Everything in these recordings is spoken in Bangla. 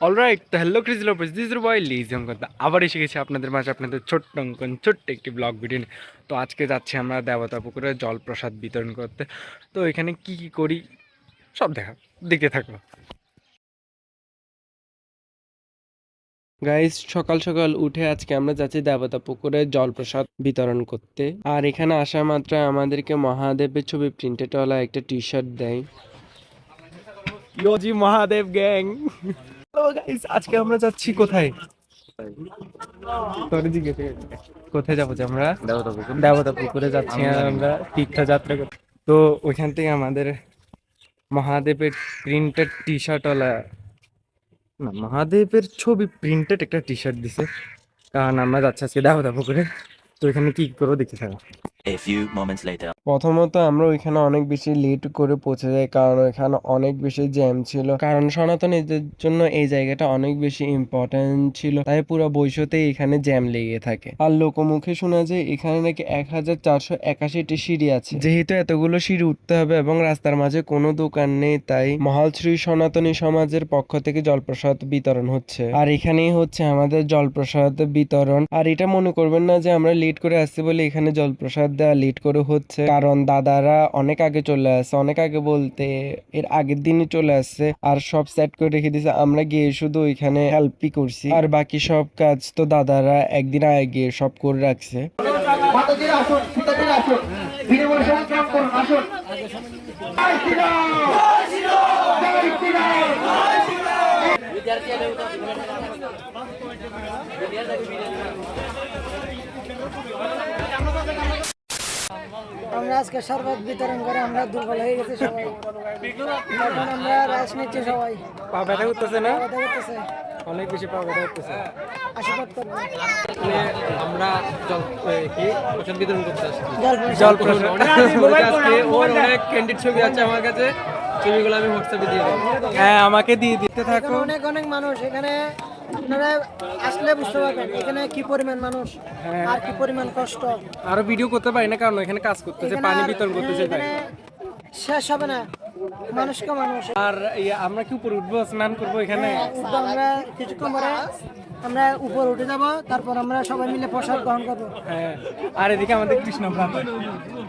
অলরাইট, তো hello ক্রিজি Lopez, this is boy লিজম কথা আবার এসে গেছে আপনাদের মাঝে আপনাদের ছোট্ট অঙ্কন ছোট্ট একটি ব্লগ ভিডিও নিয়ে। তো আজকে যাচ্ছি আমরা দেবতা পুকুরে জলপ্রসাদ বিতরণ করতে। তো এখানে কি কি করি সব দেখতে থাকবো। গাইস, সকাল সকাল উঠে আজকে আমরা যাচ্ছি দেবতা পুকুরে জলপ্রসাদ বিতরণ করতে। আর এখানে আসা মাত্র আমাদেরকে মহাদেবের ছবি প্রিন্টেডওয়ালা একটা টি শার্ট দেয়। ইয়োজি মহাদেব গ্যাং। হ্যালো গাইস, আজকে আমরা যাচ্ছি কোথায়? তোরে জিজ্ঞেস কোথায় যাবো যে আমরা? দেবতা পুকুরে যাচ্ছি আমরা তীর্থযাত্রা করতে। তো ওইখান থেকে আমাদের মহাদেবের প্রিন্টেড টি শার্টওয়ালা, না, মহাদেবের ছবি প্রিন্টেড একটা টি শার্ট দিছে, কারণ আমরা যাচ্ছি আজকে দেবতা পুকুরে। তো এখানে কি করবো দেখতে থাকো। A few moments later. প্রথমত আমরা ওইখানে অনেক বেশি লেট করে পৌঁছে যাই, কারণ ওইখানে অনেক বেশি জ্যাম ছিল, কারণ সনাতনীদের জন্য এই জায়গাটা অনেক বেশি ইম্পর্টেন্ট ছিল, তাই পুরো বৈশতে এখানে জ্যাম লেগে থাকে। আর লোকমুখে শোনা যায় এখানে নাকি 1481টি সিঁড়ি আছে। যেহেতু এতগুলো সিঁড়ি উঠতে হবে এবং রাস্তার মাঝে কোনো দোকান নেই, তাই মহাল শ্রী সনাতনী সমাজের পক্ষ থেকে জলপ্রসাদ বিতরণ হচ্ছে। আর এখানেই হচ্ছে আমাদের জলপ্রসাদ বিতরণ। আর এটা মনে করবেন না যে আমরা লেট করে আসছি বলে এখানে জলপ্রসাদ দেওয়া লেট করে হচ্ছে, কারণ দাদারা অনেক আগে চলে আসছে, অনেক আগে বলতে এর আগের দিনই চলে আসছে আর সব সেট করে রেখে দিয়েছে। আমরা গিয়ে শুধু ওইখানে হেল্পই করছি, আর বাকি সব কাজ তো দাদারা একদিন আগে গিয়ে সব করে রাখছে। মাতাজিরা আসুন, পিতাজিরা আসুন, বিনিময় সংগ্রাম করুন, আসুন। জয় শ্রীরাম, জয় শ্রীরাম, জয় আমরা আজকে শরবত বিতরণ করে আমরা দুর্বল হয়ে গেছি সবাই। এখন আমরা রাইস নিচ্ছি সবাই। পা ব্যথা করতেছে না? কথা বলতেছে, অনেক বেশি পা ব্যথা করতেছে। আশীর্বাদ করবো। আমরা প্রসাদ বিতরণ করতে আসছি। জলপ্রসাদ আজকে ওর অনেক ক্যান্ডিড ছবি আছে আমার কাছে, ছবিগুলো আমি হোয়াটসঅ্যাপে দিয়ে দেবো। হ্যাঁ, আমাকে দিয়ে দিতে থাকো। এখানে অনেক অনেক মানুষ, এখানে আপনারা আসলে বুঝতে পারবেন এখানে কি পরিমাণ মানুষ আর কি পরিমাণ কষ্ট। আরো ভিডিও করতে পারি না, কারণ এখানে কাজ করতেছে, এখানে পানি আর- বিতরণ করতেছে তাই। এখানে শেষ হবে না, মানুষকে মানুষ। আর আমরা কি উপরে উঠবো, স্নান করবো এখানে? উঠবো আমরা কিছুক্ষণ পরে, আমরা উপর উঠে যাব, তারপর আমরা সবাই মিলে প্রসাদ গ্রহণ করবো। হ্যাঁ, আর এদিকে আমাদের কৃষ্ণ ভ্রাতা।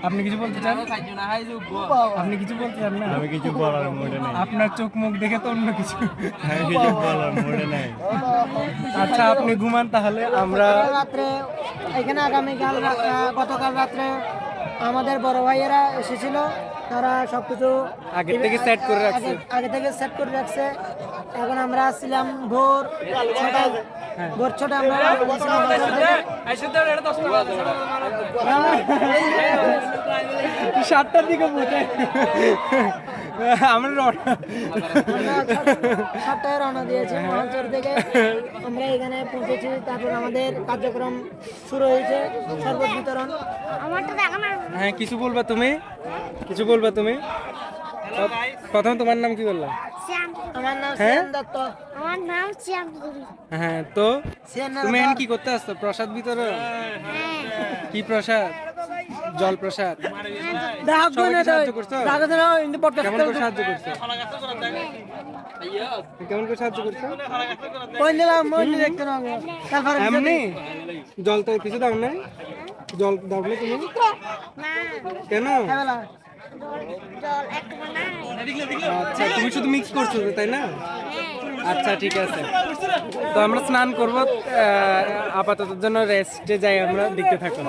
আপনি কিছু বলতে চান? আপনি কিছু বলতে চান না? আমি কিছু বলার মোড়ে নাই। আপনার চোখ মুখ দেখে তো অন্য কিছু। আমি কিছু বলার মোড়ে নাই। আচ্ছা, আপনি ঘুমান তাহলে, আমরা রাত্রে এখানে আগামীকাল গতকাল রাত্রে আমাদের বড় ভাইয়েরা এসেছিল, তারা সবকিছু আগে থেকে সেট করে রাখছে। আগে থেকে সেট করে রাখছে। এখন আমরা আসছিলাম ভোর 6টায়, ভোর 6টায় আমরা আসছিলাম বাজার থেকে। 7টার দিকে পৌঁছে আমরা আমরা 7টায় রওনা দিয়েছি মহালচর থেকে, আমরা এখানে পৌঁছেছি। তারপর আমাদের কার্যক্রম শুরু হয়েছে, শরবত বিতরণ। হ্যাঁ, কিছু বলবা তুমি? কিছু বলবা তুমি? প্রথম তোমার নাম কি বললা? আমার নাম হ্যাঁ? শ্যাম দত্ত। আমার নাম শ্যামপুরি। হ্যাঁ, তো শ্যাম তুমি এখন কি করতে আসছো? প্রসাদ বিতরণ? কি প্রসাদ? জল প্রসাদ। সবাইকে সাহায্য করছো? কেমন করে সাহায্য করছো? কেমন করে সাহায্য করছো? এমনি জল তো কিছু দাও নাই? জল দাও না তুমি? কেন? জল একটু নাই। আচ্ছা, তুমি শুধু মিক্স করছো তো, তাই না? আচ্ছা, ঠিক আছে। তো আমরা স্নান করবো, আপাতত জন্য রেস্টে যাই, আমরা দেখতে থাকো।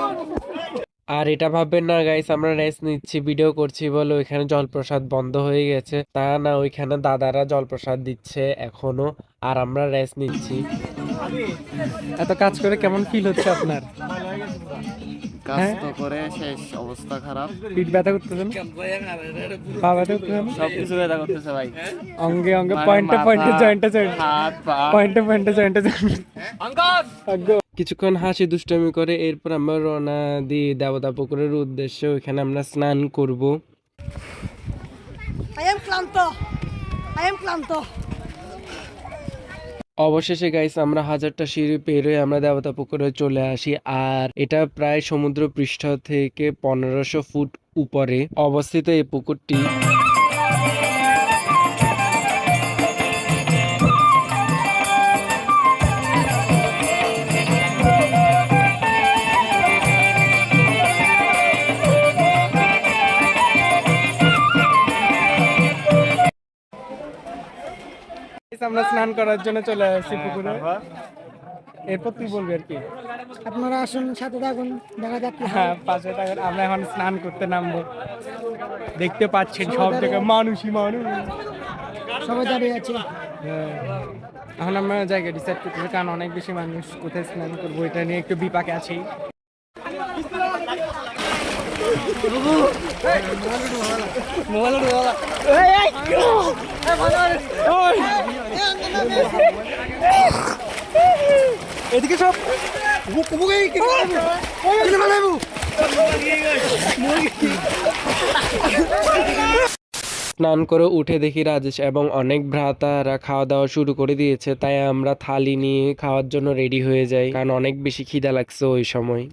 আর এটা ভাববেন না গাইস, আমরা রেস্ট নিচ্ছি ভিডিও করছি বলে ওইখানে জলপ্রসাদ বন্ধ হয়ে গেছে, তা না, ওইখানে দাদারা জলপ্রসাদ দিচ্ছে এখনো, আর আমরা রেস্ট নিচ্ছি। এত কাজ করে কেমন ফিল হচ্ছে আপনার? কাজ তো করে শেষ, অবস্থা খারাপ, পিঠ ব্যথা করতেছে না? পা ব্যথা করতেছে না? সবকিছু ব্যথা করতেছে ভাই। অঙ্গে অঙ্গে, মানে পয়েন্টে পয়েন্টে, মাথা, জয়েন্টে জয়েন্টে, হাত পা, পয়েন্টে পয়েন্টে, জয়েন্টে জয়েন্টে। কিছুক্ষণ হাসি দুষ্টামি করে এরপর আমরা রওনা দিই দেবতা পুকুরের উদ্দেশ্যে। ওইখানে আমরা স্নান করব। I am ক্লান্ত। অবশেষে গাইস, আমরা 1000টা সিঁড়ি পেরোয় আমরা দেবতা পুকুরে চলে আসি। আর এটা প্রায় সমুদ্র পৃষ্ঠ থেকে 1500 ফুট উপরে অবস্থিত এই পুকুরটি। আমরা স্নান করার জন্য চলে আসছি পুকুরে। এরপর তুই বলবি আর কি। আপনারা আসুন, সাথে থাকুন, দেখা যাক কি হয়। হ্যাঁ, পাশে থাকেন। আমরা এখন স্নান করতে নামবো। দেখতে পাচ্ছেন সব জায়গায় মানুষই মানুষ। সবাই দাঁড়িয়ে আছে। হ্যাঁ। এখন আমরা জায়গা ডিসাইড করতে হবে, কারণ অনেক বেশি মানুষ, কোথায় স্নান করবো এটা নিয়ে একটু বিপাকে আছি। এদিকে সব স্নান করে উঠে দেখি রাজেশ এবং অনেক ভ্রাতারা খাওয়া দাওয়া শুরু করে দিয়েছে, তাই আমরা থালি নিয়ে খাওয়ার জন্য রেডি হয়ে যাই, কারণ অনেক বেশি খিদা লাগছে ওই সময়।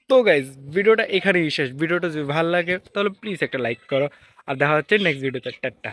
তো গাইজ, ভিডিওটা এখানেই শেষ। ভিডিওটা যদি ভালো লাগে তাহলে প্লিজ একটা লাইক করো, আর দেখা হচ্ছে নেক্সট ভিডিওতে। টাটা।